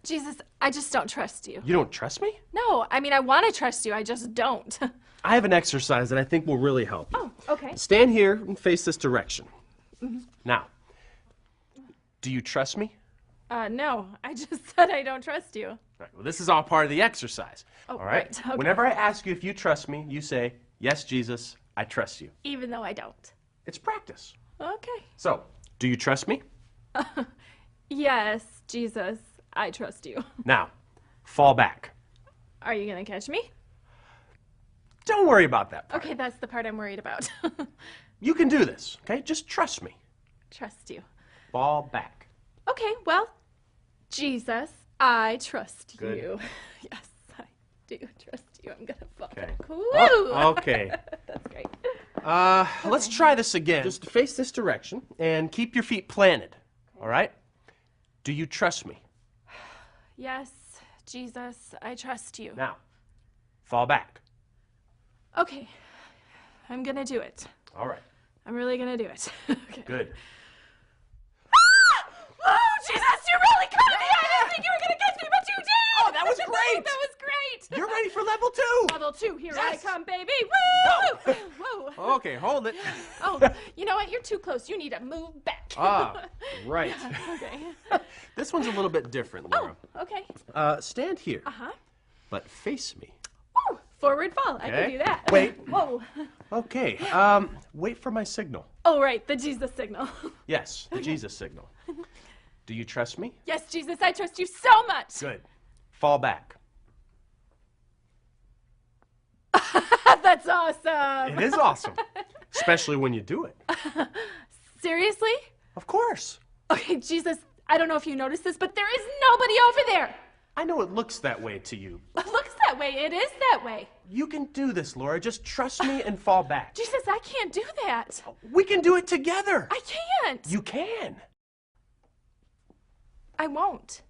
Jesus, I just don't trust you. You don't trust me? No, I mean, I want to trust you, I just don't. I have an exercise that I think will really help you. Oh, okay. Stand here and face this direction. Now, do you trust me? No, I just said I don't trust you. All right, well, this is all part of the exercise. Oh, all right? right, okay. Whenever I ask you if you trust me, you say, yes, Jesus, I trust you. Even though I don't. It's practice. Okay. So, do you trust me? Yes, Jesus, I trust you. Now, fall back. Are you gonna catch me? Don't worry about that part. Okay, that's the part I'm worried about. You can do this, okay? Just trust me. Trust you. Fall back. Okay, well, Jesus, I trust Good. you. Yes, I do trust you. I'm gonna fall Okay. back. Woo! Oh, okay. That's great. Let's try this again. Just face this direction and keep your feet planted, all right? Do you trust me? Yes, Jesus, I trust you. Now, fall back. Okay, I'm gonna do it. All right. I'm really gonna do it. Okay. Good. Oh, Jesus, you really caught me! I didn't think you were gonna catch me, but you did! Oh, that was great! That was great! You're ready for level 2. Level 2, here Yes. I come, baby! Whoa. Woo! Whoa! Okay, hold it. Oh, you know what? You're too close. You need to move back. Ah, right. Okay. This one's a little bit different, Laura. Okay. Stand here, Uh-huh. but face me. Woo! Forward fall. I Okay. can do that. Wait. Whoa. Okay, wait for my signal. Oh, right. The Jesus signal. Yes, the Jesus signal. Do you trust me? Yes, Jesus, I trust you so much. Good. Fall back. That's awesome. It is awesome, especially when you do it. Seriously? Of course. Okay, Jesus, I don't know if you noticed this, but there is nobody over there. I know it looks that way to you. It looks that way. It is that way. You can do this, Laura. Just trust me and fall back. Jesus, I can't do that. We can do it together. I can't. You can. I won't.